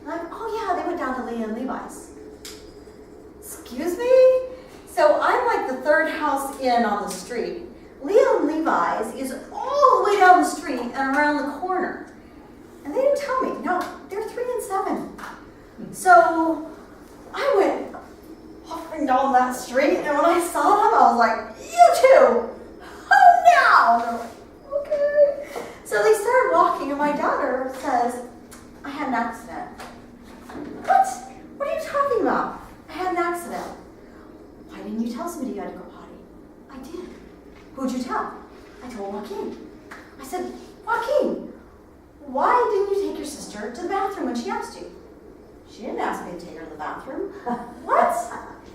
And I'm, oh yeah, they went down to Leah and Levi's. Excuse me? So I'm like the third house in on the street. Leah and Levi's is all the way down the street and around the corner. And they didn't tell me. No, they're 3 and 7. So I went hopping down that street, and when I saw them, I was like, you two, home now. And they're like, okay. So they started walking, and my daughter says, I had an accident. What? What are you talking about? I had an accident. Why didn't you tell somebody you had to go potty? I did. Who'd you tell? I told Joaquin. I said, Joaquin, why didn't you take your sister to the bathroom when she asked you? She didn't ask me to take her to the bathroom. What?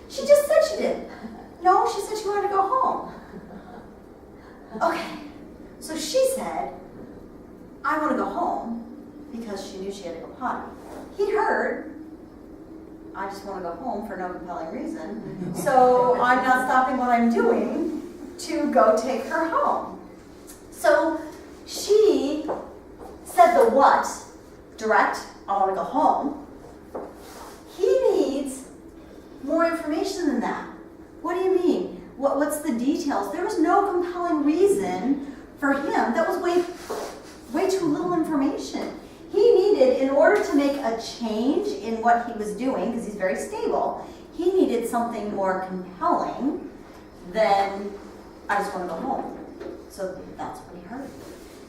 She just said she did. No, she said she wanted to go home. Okay, so she said, I want to go home because she knew she had to go potty. He heard, I just want to go home for no compelling reason, so I'm not stopping what I'm doing to go take her home. So she said the what, direct, I want to go home. He needs more information than that. What do you mean? What's the details? There was no compelling reason for him. That was way too little information. He needed, in order to make a change in what he was doing, because he's very stable, he needed something more compelling than, I just want to go home. So that's what he heard.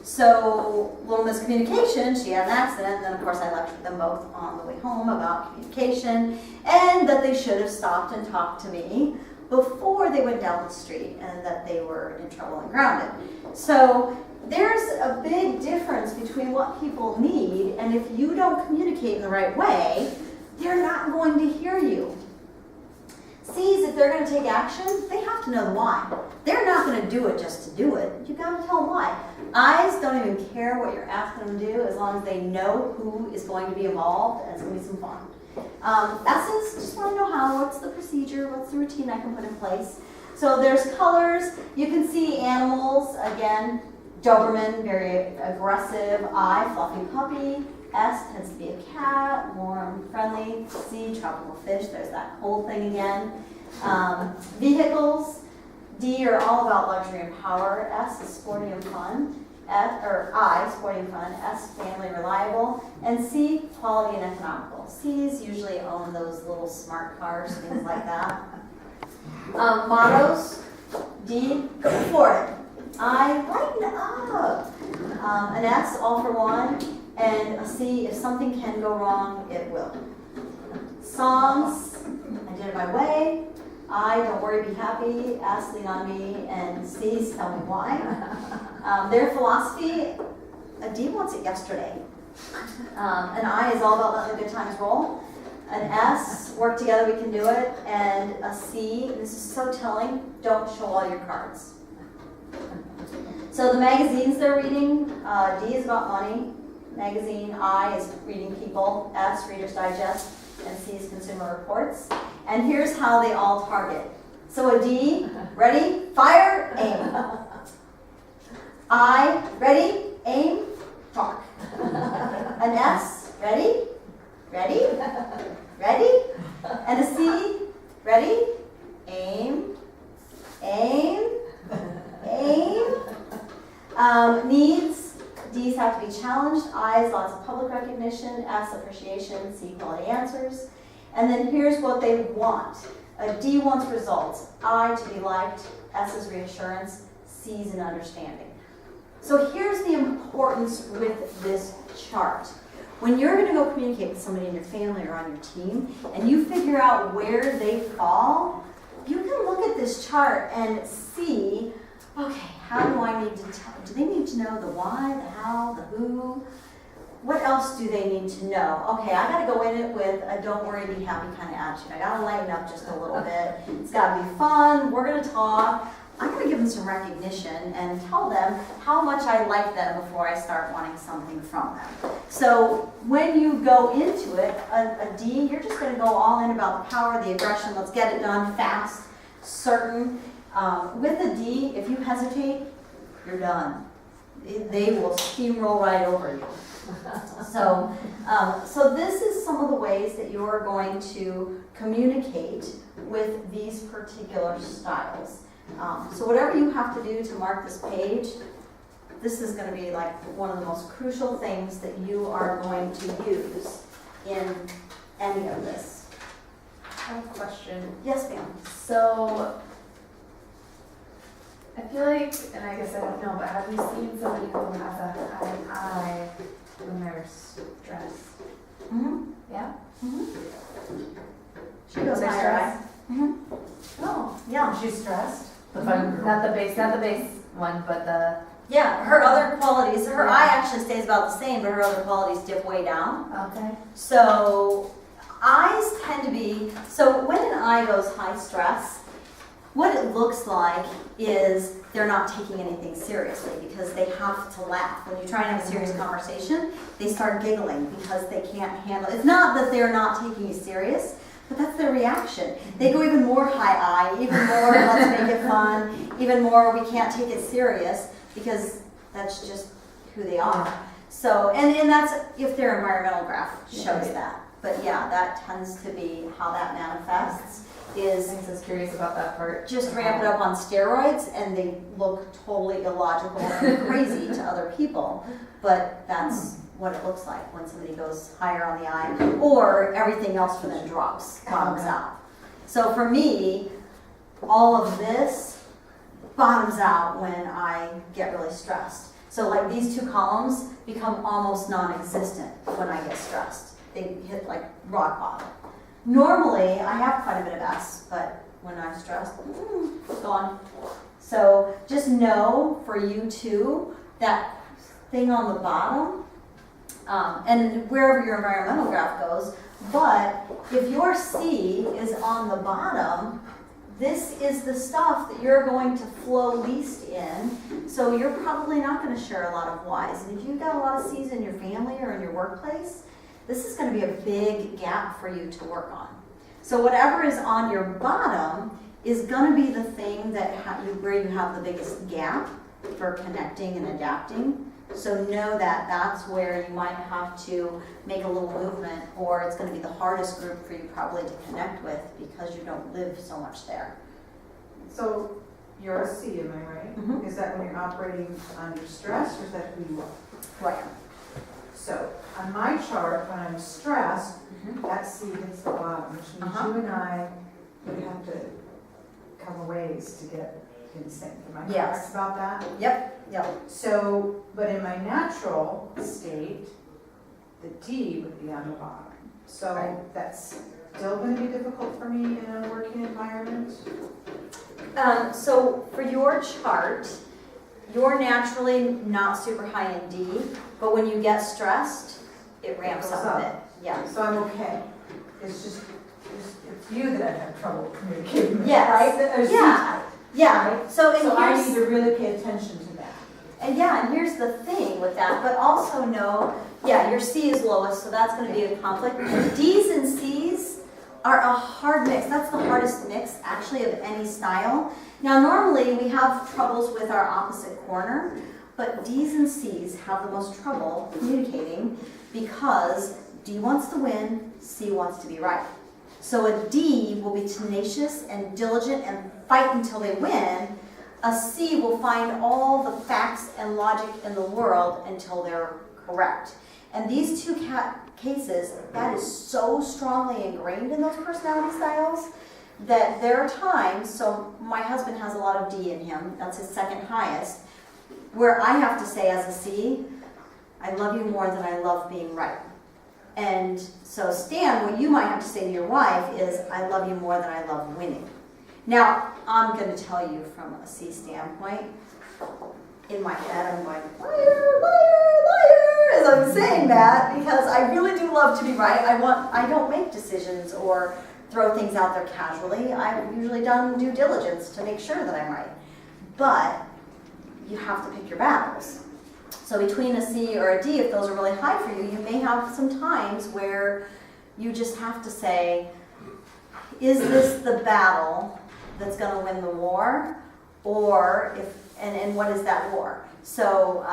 So, little miscommunication, she had an accident, and then of course I lectured them both on the way home about communication, and that they should have stopped and talked to me before they went down the street, and that they were in trouble and grounded. So, there's a big difference between what people need, and if you don't communicate in the right way, they're not going to hear you. C's, if they're going to take action, they have to know the why. They're not going to do it just to do it. You've got to tell them why. I's don't even care what you're asking them to do as long as they know who is going to be involved, and it's going to be some fun. S's just want to know how, what's the procedure, what's the routine I can put in place. So there's colors. You can see animals, again, Doberman, very aggressive. I, fluffy puppy. S tends to be a cat, warm, friendly. C, tropical fish. There's that cold thing again. Vehicles. D are all about luxury and power. S is sporty and fun. I, sporty and fun. S, family, reliable. And C, quality and economical. C's usually own those little smart cars, things like that. Mottos. D, go for it. I, lighten up. An S, all for one. And a C, if something can go wrong, it will. Songs, I did it my way. I, don't worry, be happy. S, lean on me. And C's, tell me why. Their philosophy, a D wants it yesterday. An I is all about letting the good times roll. An S, work together, we can do it. And a C, this is so telling, don't show all your cards. So the magazines they're reading, D is about money. Magazine, I is reading people, S, Reader's Digest, and C is Consumer Reports. And here's how they all target. So a D, ready, fire, aim. I, ready, aim, talk. An S, ready, ready, ready. And a C, ready, aim, aim, aim. Needs. D's have to be challenged. I's, lots of public recognition. S, appreciation. C, quality answers. And then here's what they want. A D wants results. I, to be liked. S is reassurance. C is an understanding. So here's the importance with this chart. When you're going to go communicate with somebody in your family or on your team, and you figure out where they fall, you can look at this chart and see, okay, how do I need to tell? Do they need to know the why, the how, the who? What else do they need to know? Okay, I got to go in it with a don't worry, be happy kind of attitude. I got to lighten up just a little bit. It's got to be fun. We're going to talk. I'm going to give them some recognition and tell them how much I like them before I start wanting something from them. So when you go into it, a D, you're just going to go all in about the power, the aggression. Let's get it done fast, certain. With a D, if you hesitate, you're done. They will steamroll right over you. So, so this is some of the ways that you're going to communicate with these particular styles. So whatever you have to do to mark this page, this is going to be like one of the most crucial things that you are going to use in any of this. I have a question. Yes, ma'am. So, I feel like, and I guess I don't know, but have you seen somebody who has a high eye when they're stressed? Mm-hmm. Yeah? Mm-hmm. She When goes they're higher eye. stressed? Mm-hmm. Oh. Yeah. She's stressed? The Mhm. fun girl. Not the base one, but the, Yeah, her other qualities, her eye actually stays about the same, but her other qualities dip way down. okay. So eyes tend to be, so when an eye goes high stress, what it looks like is they're not taking anything seriously because they have to laugh. When you try and have a serious conversation, they start giggling because they can't handle it. It's not that they're not taking you serious, but that's their reaction. They go even more high eye, even more let's make it fun, even more we can't take it serious because that's just who they are. So, and that's if their environmental graph shows that. But yeah, that tends to be how that manifests. Is I was curious about that part. just ramp it up on steroids and they look totally illogical and crazy to other people. But that's what it looks like when somebody goes higher on the eye or everything else for them drops, bottoms out. So for me, all of this bottoms out when I get really stressed. So like these two columns become almost non-existent when I get stressed. They hit like rock bottom. Normally, I have quite a bit of S, but when I'm stressed, it's gone. So just know for you too, that thing on the bottom, and wherever your environmental graph goes, but if your C is on the bottom, this is the stuff that you're going to flow least in, so you're probably not going to share a lot of Y's. And if you've got a lot of C's in your family or in your workplace, this is going to be a big gap for you to work on. So whatever is on your bottom is going to be the thing that where you have the biggest gap for connecting and adapting. So know that that's where you might have to make a little movement, or it's going to be the hardest group for you probably to connect with because you don't live so much there. So you're a C, am I right? Mhm. Is that when you're operating under stress or is that who you are? Right. So on my chart, when I'm stressed, Mhm. that C hits the bottom, which means Uh-huh. you and I would have to come a ways to get in sync. Am I Yes. correct about that? Yep. So, but in my natural state, the D would be on the bottom. So Right. that's still going to be difficult for me in a working environment. So for your chart, you're naturally not super high in D, but when you get stressed, it ramps Goes up a up. bit. Yeah. So I'm okay. It's you that I have trouble communicating with, Yes. right? That are Yeah. C-type, Yeah. right? So and So I here's need to really pay attention to that. and here's the thing with that, but also know, your C is lowest, so that's going to be a conflict. D's and C's are a hard mix. That's the hardest mix actually of any style. Now normally we have troubles with our opposite corner, but D's and C's have the most trouble communicating because D wants to win, C wants to be right. So a D will be tenacious and diligent and fight until they win. A C will find all the facts and logic in the world until they're correct. And these two cases, that is so strongly ingrained in those personality styles that there are times, so my husband has a lot of D in him, that's his second highest, where I have to say as a C, I love you more than I love being right. And so Stan, what you might have to say to your wife is, I love you more than I love winning. Now, I'm going to tell you from a C standpoint, in my head I'm going, liar, liar, liar, as I'm saying that, because I really do love to be right. I don't make decisions or throw things out there casually. I've usually done due diligence to make sure that I'm right. But you have to pick your battles. So between a C or a D, if those are really high for you, you may have some times where you just have to say, is this the battle that's going to win the war? Or and what is that war? So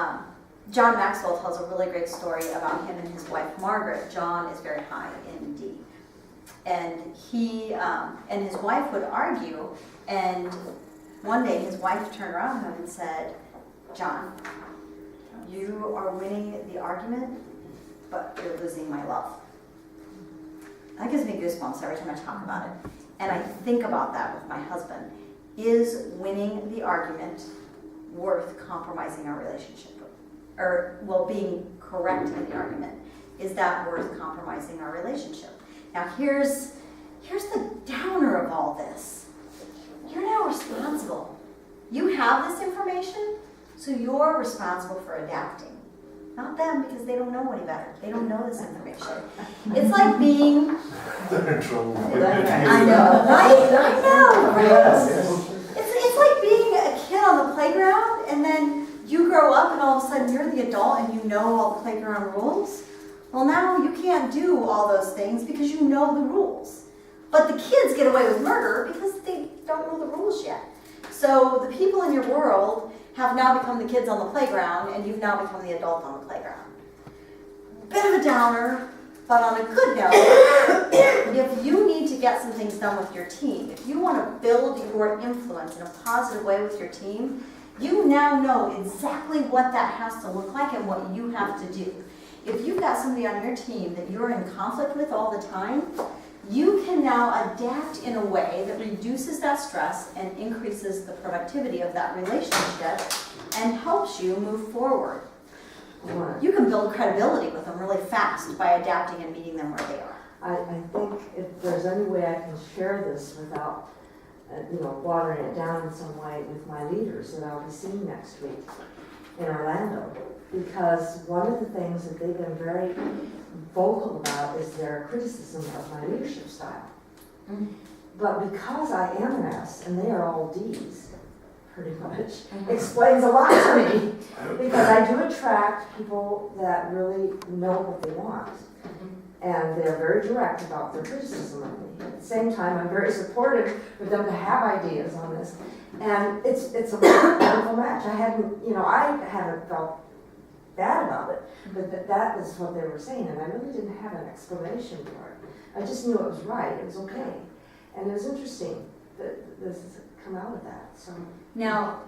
John Maxwell tells a really great story about him and his wife Margaret. John is very high in D. And he and his wife would argue, and one day his wife turned around to him and said, John, you are winning the argument, but you're losing my love. That gives me goosebumps every time I talk about it. And I think about that with my husband. Is winning the argument worth compromising our relationship? Or, well, being correct in the argument. Is that worth compromising our relationship? Now here's the downer of all this. You're now responsible. You have this information, so you're responsible for adapting. Not them, because they don't know any better. They don't know this information. It's like being... They're in trouble. I know, right? I know, right? It's like being a kid on the playground, and then you grow up, and all of a sudden you're the adult, and you know all the playground rules. Well, now you can't do all those things because you know the rules. But the kids get away with murder because they don't know the rules yet. So the people in your world have now become the kids on the playground, and you've now become the adult on the playground. Bit of a downer, but on a good note, if you need to get some things done with your team, if you want to build your influence in a positive way with your team, you now know exactly what that has to look like and what you have to do. If you've got somebody on your team that you're in conflict with all the time, you can now adapt in a way that reduces that stress and increases the productivity of that relationship and helps you move forward. You can build credibility with them really fast by adapting and meeting them where they are. I think if there's any way I can share this without, watering it down in some way with my leaders that I'll be seeing next week in Orlando, because one of the things that they've been very vocal about is their criticism of my leadership style. Mm-hmm. But because I am an S and they are all Ds, pretty much, explains a lot to me, because I do attract people that really know what they want. And they're very direct about their criticism of me. At the same time, I'm very supportive for them to have ideas on this. And it's a wonderful match. I haven't felt bad about it, but that is what they were saying, and I really didn't have an explanation for it. I just knew it was right, it was okay. And it was interesting that this has come out of that. So Now,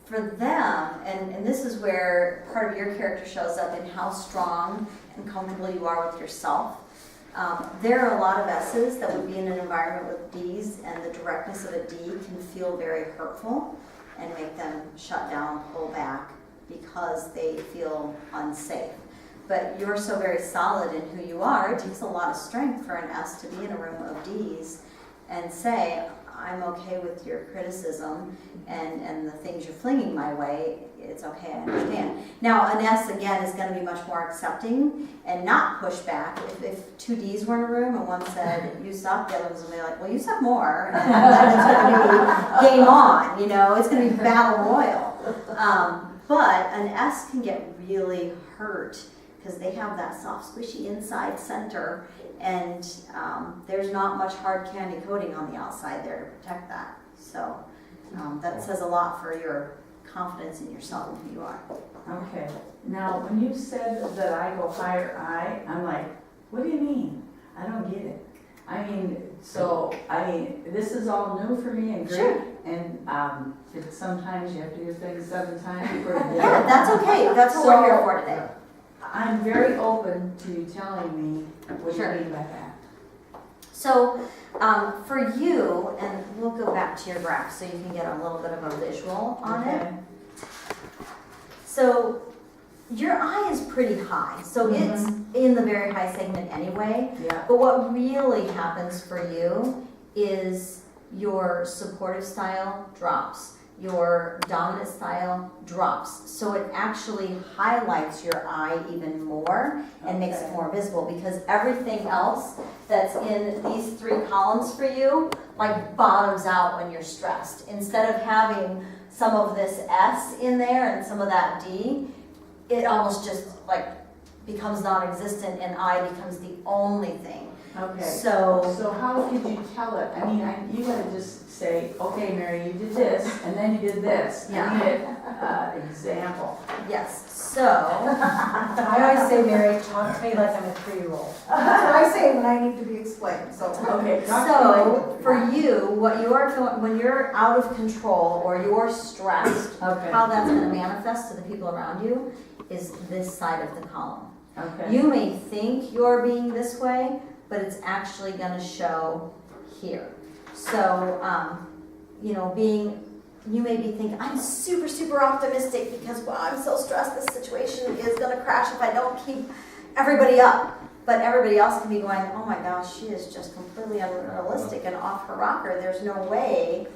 for them, and this is where part of your character shows up in how strong and comfortable you are with yourself. There are a lot of S's that would be in an environment with D's, and the directness of a D can feel very hurtful and make them shut down, pull back, because they feel unsafe. But you're so very solid in who you are, it takes a lot of strength for an S to be in a room of D's and say, I'm okay with your criticism and the things you're flinging my way, it's okay, I understand. Now, an S, again, is going to be much more accepting and not push back. If two Ds were in a room and one said, you suck, the other one's going to be like, well, you suck more. And it's going to be game on, it's going to be battle royal. But an S can get really hurt because they have that soft, squishy inside center, and there's not much hard candy coating on the outside there to protect that. So that says a lot for your confidence in yourself and who you are. Okay, now when you said that I go higher I'm like, what do you mean? I don't get it. This is all new for me and great. Sure. And sometimes you have to do things 7 times before you get it. Yeah, that's okay. That's what we're here for today. I'm very open to you telling me what Sure. you mean by that. So for you, and we'll go back to your graph so you can get a little bit of a visual on it. So your I is pretty high, so it's in the very high segment anyway. Yeah. But what really happens for you is your supportive style drops. Your dominant style drops. So it actually highlights your I even more and makes it more visible, because everything else that's in these 3 columns for you bottoms out when you're stressed. Instead of having some of this S in there and some of that D, it almost just becomes non-existent, and I becomes the only thing. Okay. So, How could you tell it? I mean, you gotta just say, okay, Mary, you did this, and then you did this. Yeah. I need an example. yes, so, I always say, Mary, talk to me like I'm a 3-year-old. That's what I say when I need to be explained, so. Okay. so for you, what you are doing, when you're out of control or you're stressed, Okay. how that's gonna manifest to the people around you is this side of the column. Okay. You may think you're being this way, but it's actually gonna show here. So, you know, you may be thinking, I'm super, super optimistic because, wow, I'm so stressed, this situation is gonna crash if I don't keep everybody up. But everybody else can be going, oh my gosh, she is just completely unrealistic and off her rocker. There's no way,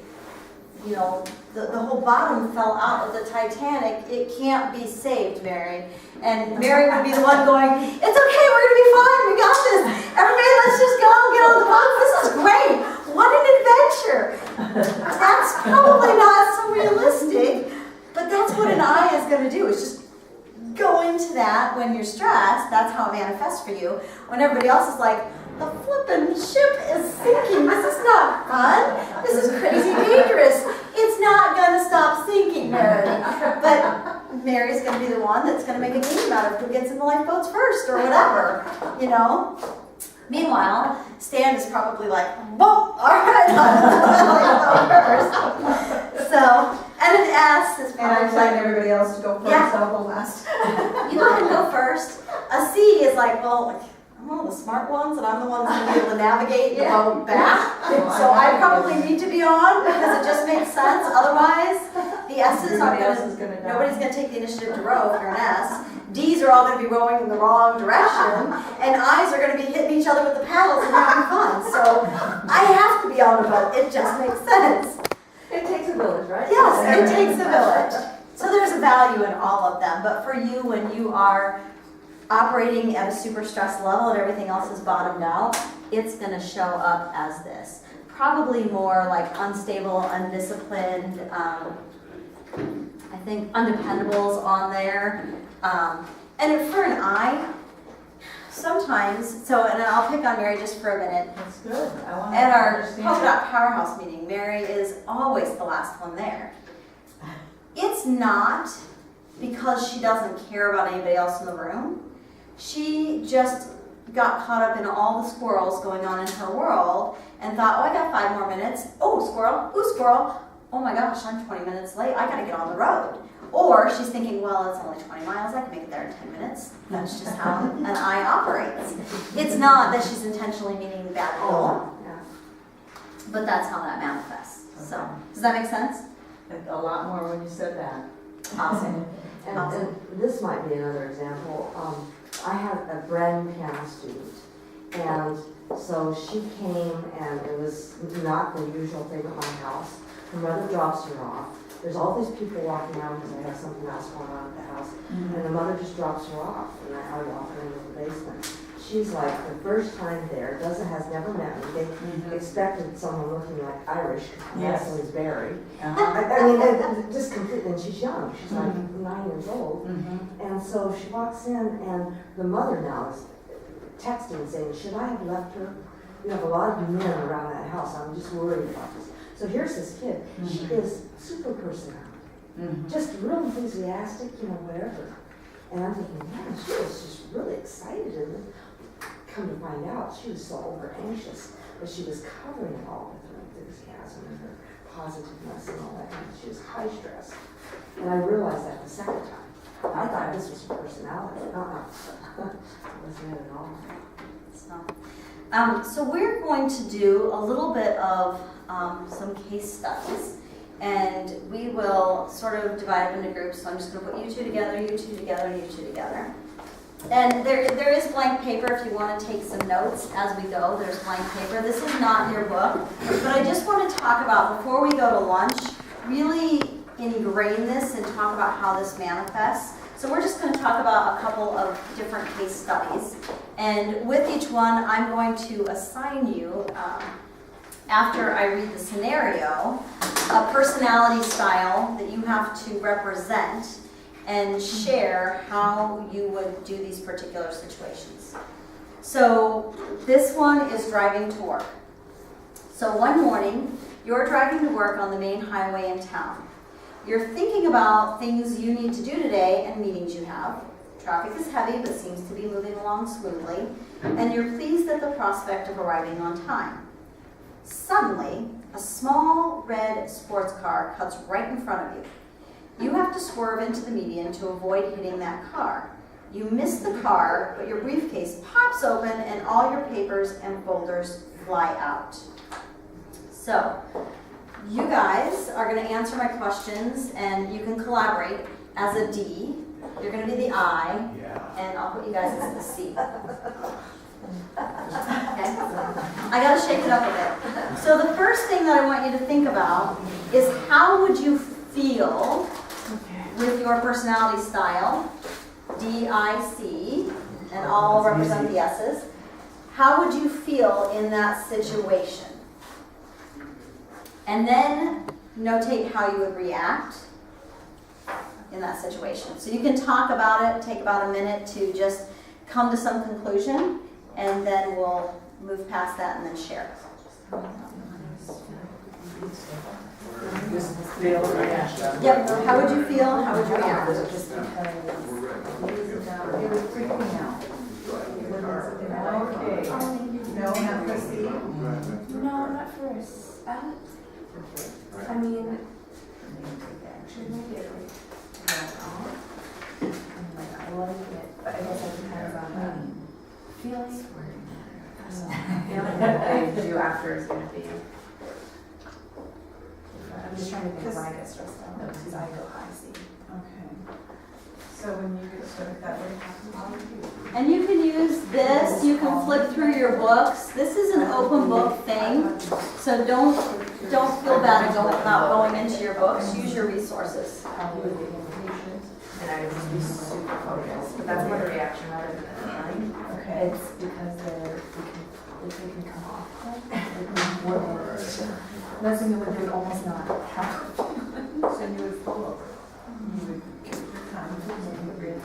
you know, the whole bottom fell out of the Titanic. It can't be saved, Mary. And Mary would be the one going, it's okay, we're gonna be fine, we got this. Everybody, let's just go get on the boat. This is great. What an adventure. That's probably not so realistic, but that's what an I is gonna do, is just go into that when you're stressed. That's how it manifests for you. When everybody else is like, the flippin' ship is sinking. This is not fun. This is crazy dangerous. It's not gonna stop sinking, Mary. But Mary's gonna be the one that's gonna make a game out of who gets in the lifeboats first or whatever, you know? Meanwhile, Stan is probably like, whoa, all right, I'll go first. So, and an S is And I'm probably telling like, everybody else to go first, Yeah. I'll go last. you can go first. A C is like, well, like, I'm one of the smart ones, and I'm the one that's gonna be able to navigate the boat back. So I probably need to be on because it just makes sense. Otherwise, the S's aren't gonna, nobody's gonna take the initiative to row if you're an S. D's are all gonna be rowing in the wrong direction, and I's are gonna be hitting each other with the paddles and having fun. So I have to be on the boat. It just makes sense. It takes a village, right? Yes, it takes a village. So there's a value in all of them, but for you, when you are operating at a super stress level and everything else is bottomed out, it's gonna show up as this. Probably more like unstable, undisciplined, I think undependable's on there. And for an I, sometimes, so, and I'll pick on Mary just for a minute. That's good. I want to At our understand. Polka Dot Powerhouse meeting, Mary is always the last one there. It's not because she doesn't care about anybody else in the room. She just got caught up in all the squirrels going on in her world and thought, oh, I got 5 more minutes. Oh, squirrel. Ooh, squirrel. Oh my gosh, I'm 20 minutes late. I gotta get on the road. Or she's thinking, well, it's only 20 miles. I can make it there in 10 minutes. That's just how an I operates. It's not that she's intentionally meaning bad goal, Yeah. but that's how that manifests. So, does that make sense? A lot more when you said that. Awesome. And this might be another example. I had a brand new piano student, and so she came, and it was not the usual thing at my house. Her mother drops her off. There's all these people walking around because I have something else going on at the house, and the mother just drops her off, and I walk her into the basement. She's like the first time there, has never met me. They expected someone looking like Irish, Yes. yes, is Barry. Uh-huh. I mean, just completely, and she's young, she's like 9 years old. Mm-hmm. And so she walks in, and the mother now is texting saying, should I have left her? You have a lot of men around that house, I'm just worried about this. So here's this kid, she is super personality, just real enthusiastic, you know, whatever. And I'm thinking, man, she was just really excited, and come to find out, she was so over anxious, but she was covering it all with her enthusiasm and her positiveness and all that, and she was high stress. And I realized that the second time. I thought this was her personality. It wasn't it at all. So we're going to do a little bit of some case studies, and we will sort of divide them into groups. So I'm just going to put you two together, you two together, and you two together. And there is blank paper if you want to take some notes as we go. There's blank paper. This is not your book, but I just want to talk about, before we go to lunch, really ingrain this and talk about how this manifests. So we're just going to talk about a couple of different case studies. And with each one, I'm going to assign you, after I read the scenario, a personality style that you have to represent and share how you would do these particular situations. So this one is driving to work. So one morning, you're driving to work on the main highway in town. You're thinking about things you need to do today and meetings you have. Traffic is heavy but seems to be moving along smoothly, and you're pleased at the prospect of arriving on time. Suddenly, a small red sports car cuts right in front of you. You have to swerve into the median to avoid hitting that car. You miss the car, but your briefcase pops open and all your papers and folders fly out. So, you guys are going to answer my questions and you can collaborate as a D. You're going to be the I, and I'll put you guys as the C. Okay? I got to shake it up a bit. So the first thing that I want you to think about is how would you feel with your personality style, D, I, C, and all represent the S's. How would you feel in that situation? And then notate how you would react in that situation. So you can talk about it, take about a minute to just come to some conclusion, and then we'll move past that and then share. Yep, how would you feel? How would you react? Just because it would freak me out. Okay. No, not for C. No, not first. I mean, should maybe it would I like it, but I guess it depends on the feeling. Feeling what they do after is going to be. I'm just trying to think of when I get stressed out, because I go high C. Okay. So when you get started that way, how do you? And you can use this, you can flip through your books. This is an open book thing, so don't feel bad about going into your books. Use your resources. And I would just be super focused, but that's more the reaction rather than the feeling. Okay. It's because they can come off. That's something that would almost not happen. So you would pull over. You would give your time to make it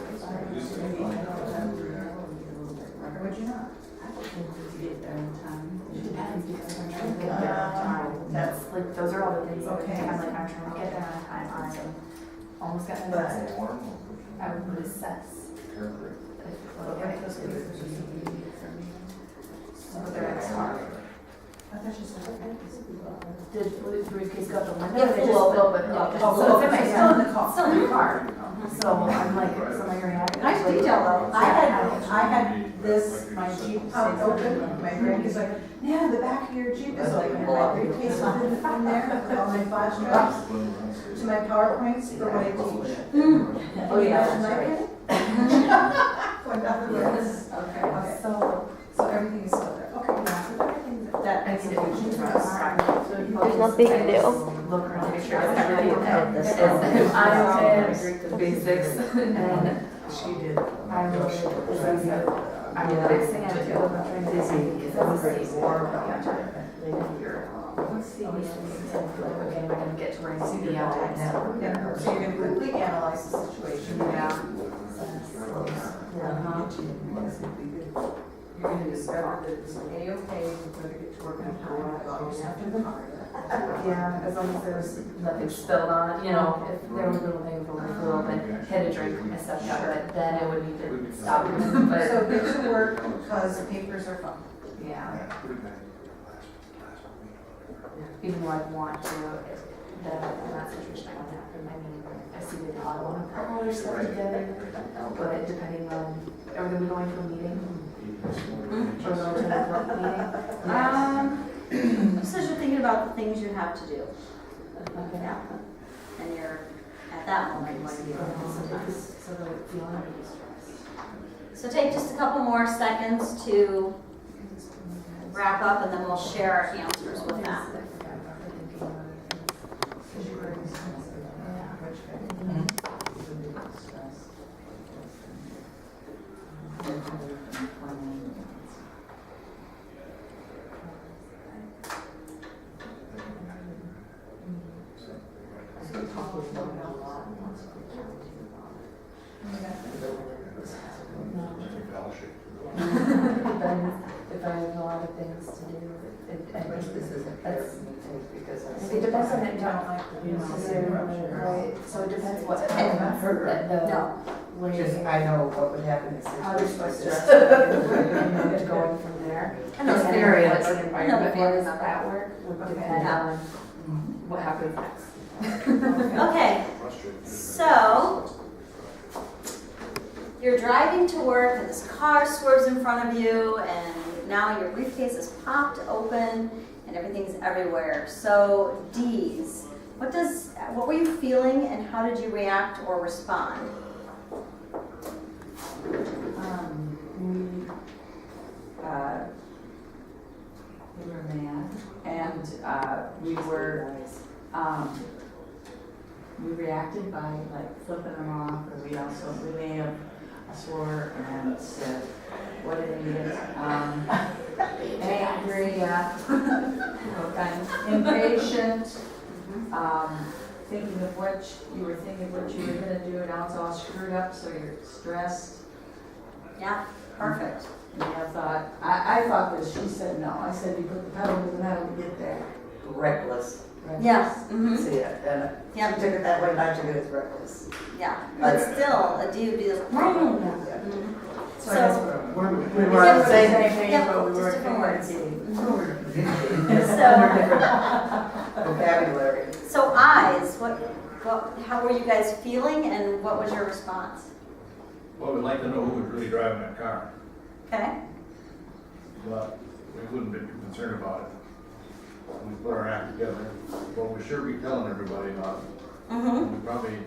or would you not? To get there in time. It depends because I'm trying to get there on time. That's like, those are all the things. Okay. I'm like, I'm trying to get there on time. I almost got my test. I would assess. But they're in the car. I thought you said Did the briefcase go out the window? Yeah, Or they flew just open. flew open? Yeah, Okay. just So it's in my, It's still in the car. Still in the car. So I'm like, so am I gonna react? Nice detail though. I had this, my Jeep out open, my brake is like, yeah, the back of your Jeep is open. My briefcase is in there with all my flash drives to my PowerPoints for what I teach. Oh, yeah, Can you that's right. imagine? Going down the road. Okay, so, Everything is still there. Okay. that makes it easy for us. There's nothing to do. Look around, make sure it's everything is, I'm the basics, and She did. I would, I mean, the next thing I would do about trying to busy, because I'm pretty warm, but yeah, let's see, okay, am I gonna get to where I need to be on time now? Yeah, so you're gonna quickly analyze the situation. Yeah. You're gonna discover that it's A-okay, you're gonna get to work on time, about yourself in the car. Yeah, as long as there's nothing spilled on it, you know, if there was a little thing of overflow, hit a drink, I stepped out of it, then it would need to stop. So But, get to work, because papers are fun. yeah, even though I want to, in that situation, I want to happen. I mean, I see the I want to put all their stuff together, but depending on, are we gonna be going to a meeting? Or going to a work meeting? Just as you're thinking about the things you have to do. Okay. Yeah. And you're at that moment going to be working sometimes. So the feeling of stress. So take just a couple more seconds to wrap up and then we'll share our answers with that. lot of things to do. This isn't That's- because It depends on the, Right. right, so it depends what, Okay. the way, Just, I know what would happen in how you're situations supposed like to, this. and going from there. I know And theory. what the I know environment theory. was at work would depend Yeah. on what happens next. Okay, so you're driving to work and this car swerves in front of you and now your briefcase is popped open and everything's everywhere. So D's, what were you feeling and how did you react or respond? We were mad, and we reacted by like flipping them off, or we may have swore and said, what an idiot, angry, impatient, thinking of what you were gonna do, and now it's all screwed up, so you're stressed. Yeah, perfect. And I thought this, she said no, I said you put the pedal to the metal to get there. Reckless. Yeah, mm-hmm. See it, and Yeah. I took it that way, and I took it as reckless. Yeah, but still, a D would be like, Yeah. so, We were on the same page, yeah, but we just were different words. So. Vocabulary. So eyes, how were you guys feeling and what was your response? Well, we'd like to know who was really driving that car, Okay, but we wouldn't be too concerned about it. We put our act together, but we sure be telling everybody about it. mm-hmm, We probably,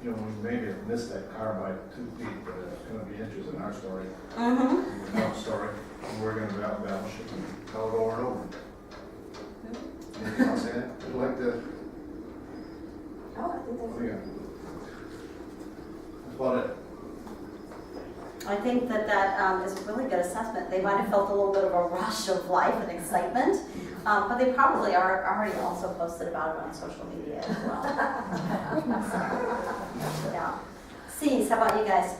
we maybe have missed that car by 2 feet, but it's gonna be inches in our story. mm-hmm. In our story, and we're gonna balance it and tell it over and over. Anything else, Ann? Would you like to, Oh, I think that's. yeah. That's about it. I think that is a really good assessment. They might have felt a little bit of a rush of life and excitement, but they probably are already also posted about it on social media as well. Yeah. C's, how about you guys?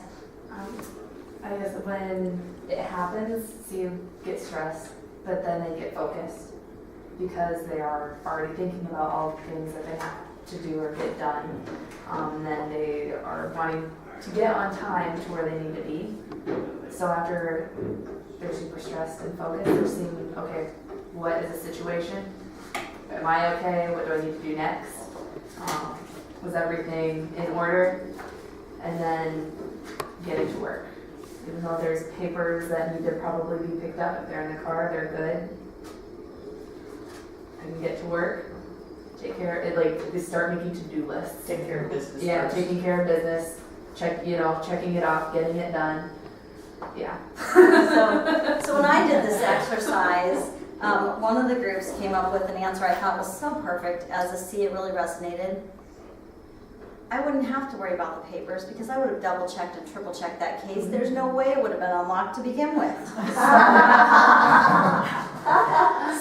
I guess when it happens, so you get stressed, but then they get focused because they are already thinking about all the things that they have to do or get done. And then they are wanting to get on time to where they need to be. So after they're super stressed and focused, they're seeing, okay, what is the situation? Am I okay? What do I need to do next? Was everything in order? And then getting to work. Even though there's papers that need to probably be picked up, if they're in the car, they're good. I can get to work, take care, they start making to-do lists. Take care of business. Yeah, first. taking care of business, checking it off, getting it done. Yeah. So when I did this exercise, one of the groups came up with an answer I thought was so perfect. As a C, it really resonated. I wouldn't have to worry about the papers because I would have double checked and triple checked that case. There's no way it would have been unlocked to begin with.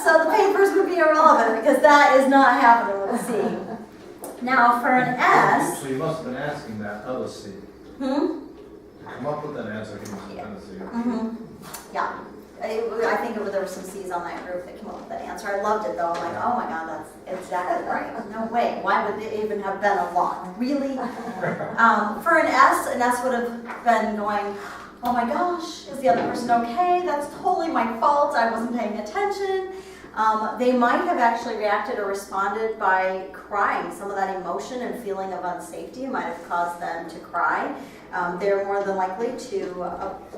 So the papers would be irrelevant because that is not happening with a C. Now for an S, So you must have been asking that other C. hmm? Come up with an answer, you must have been a C. Mm-hmm. Yeah. I think there were some C's on that group that came up with that answer. I loved it though. I'm like, oh my God, that's exactly right. No way. Why would it even have been unlocked? Really? For an S would have been going, oh my gosh, is the other person okay? That's totally my fault. I wasn't paying attention. They might have actually reacted or responded by crying. Some of that emotion and feeling of unsafety might have caused them to cry. They're more than likely to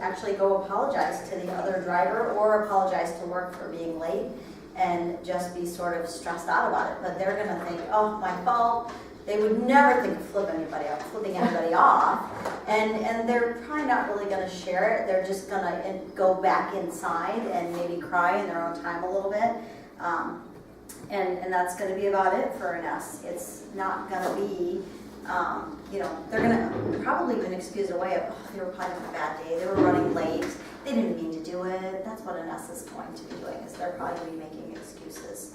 actually go apologize to the other driver or apologize to work for being late and just be sort of stressed out about it. But they're going to think, oh, my fault. They would never think of flipping anybody off. And they're probably not really going to share it. They're just going to go back inside and maybe cry in their own time a little bit. And that's going to be about it for an S. It's not going to be... they're going to probably even excuse away of, they were probably having a bad day, they were running late, they didn't mean to do it. That's what an S is going to be doing, is they're probably going to be making excuses.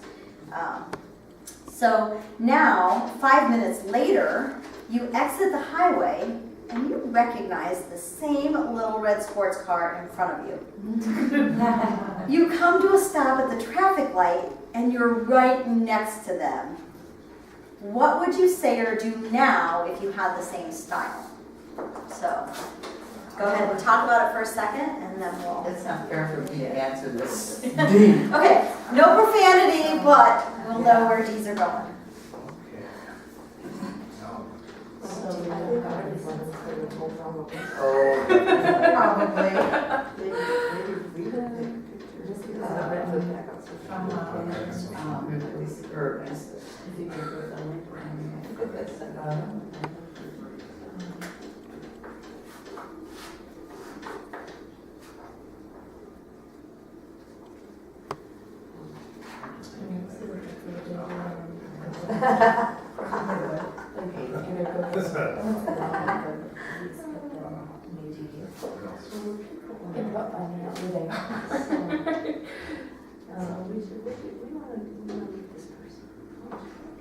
So now, 5 minutes later, you exit the highway and you recognize the same little red sports car in front of you. You come to a stop at the traffic light and you're right next to them. What would you say or do now if you had the same style? So, go ahead and talk about it for a second and then we'll... It's not fair for me to answer this. Okay, no profanity, but we'll know where D's are going. Oh.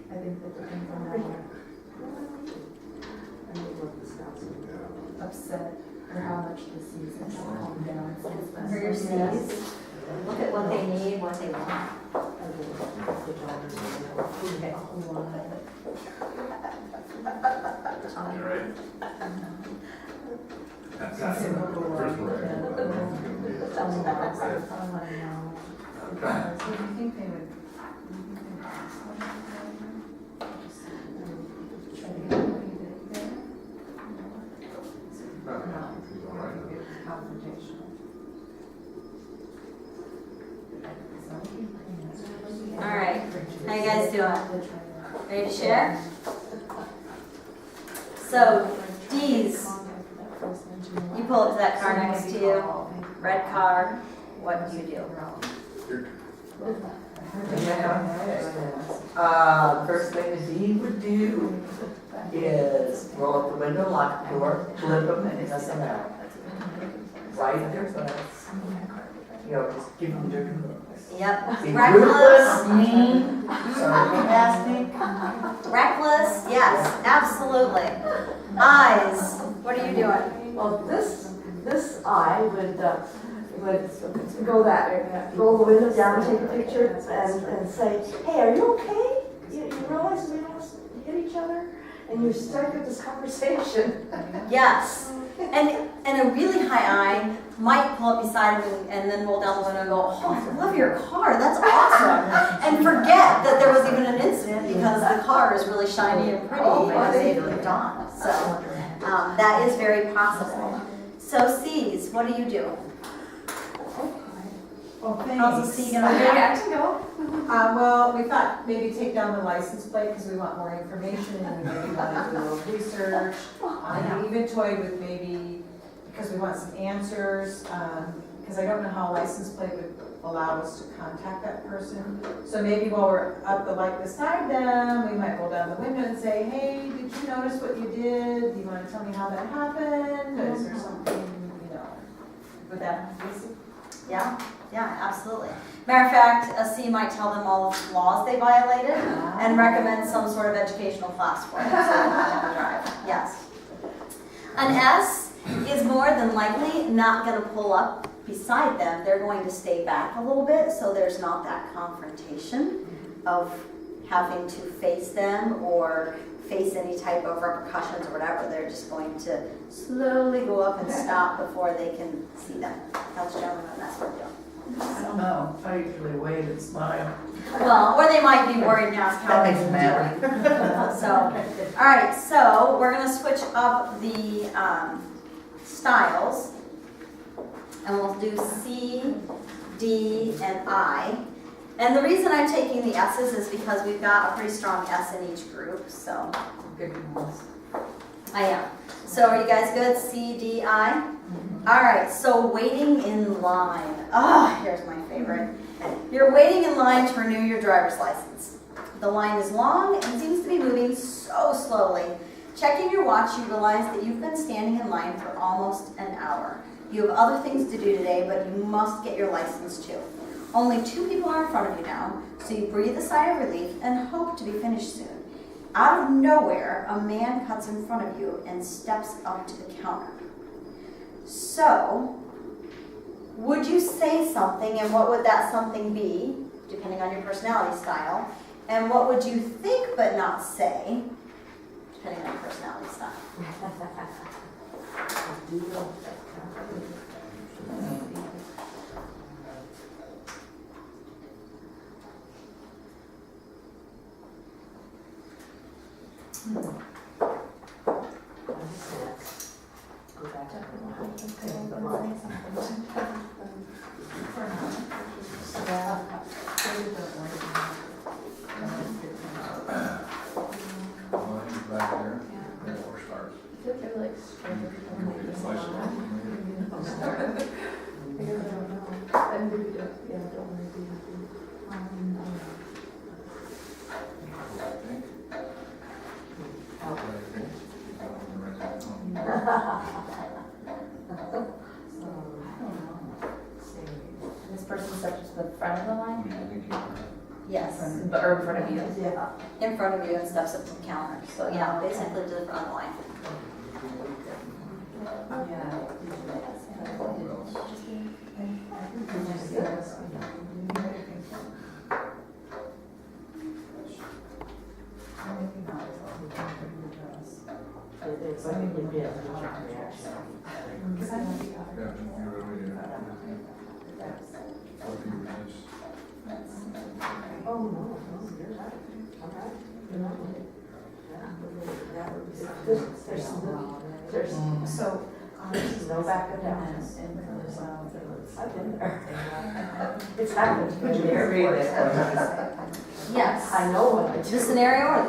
I think that depends on how upset or how much the season will calm down since then. For your C's, look at what they need, what they want. All right, how you guys doing? Ready to share? So, D's, you pull up to that car next to you, red car, what do you do? First thing a D would do is roll up the window, lock the door, flip them, and cuss them out. Right at their butts. You know, just give them dirty looks. Yep, Be reckless, ruthless, mean, sarcastic. reckless, yes, absolutely. Eyes, what are you doing? Well, this eye would go that, roll the window down, take a picture, and say, hey, are you okay? You realize we don't hit each other? And you start with this conversation. Yes, and a really high eye might pull up beside him and then roll down the window and go, oh, I love your car, that's awesome. And forget that there was even an incident because the car is really shiny and pretty and they've moved on. So that is very possible. So C's, what do you do? Well, How's the C thanks. gonna to go. Well, we thought maybe take down the license plate because we want more information and we maybe want to do a little research. We even toyed with maybe, because we want some answers, because I don't know how a license plate would allow us to contact that person. So maybe while we're up the light beside them, we might roll down the window and say, hey, did you notice what you did? Do you want to tell me how that happened? Is there something, would that be? Yeah, absolutely. Matter of fact, a C might tell them all the laws they violated and recommend some sort of educational class for them so they don't have to drive. Yes. An S is more than likely not going to pull up beside them. They're going to stay back a little bit so there's not that confrontation of having to face them or face any type of repercussions or whatever. They're just going to slowly go up and stop before they can see them. That's generally what that's what they're doing. I don't know, I usually wave and smile. Well, or they might be worried and ask how That they makes can it do matter. it. So, all right, so we're going to switch up the styles, and we'll do C, D, and I. And the reason I'm taking the S's is because we've got a pretty strong S in each group, so. Good ones. I am. So are you guys good? C, D, I? All right, so waiting in line. Here's my favorite. You're waiting in line to renew your driver's license. The line is long and seems to be moving so slowly. Checking your watch, you realize that you've been standing in line for almost an hour. You have other things to do today, but you must get your license too. Only 2 people are in front of you now, so you breathe a sigh of relief and hope to be finished soon. out of nowhere, a man cuts in front of you and steps up to the counter. So, would you say something, and what would that something be, depending on your personality style? And what would you think but not say, depending on your personality style? Well, he's back there, or starts. This person steps to the front of the line, Yes, or in front of you. Yeah. in front of you and steps up to the counter. So yeah, basically to the front of the line. Yeah, you really, what do you resist? Oh, no, you're right. All right. You're not there's So, no backing down. I've been there. It's happened to me every day. Yes. I know what The scenario or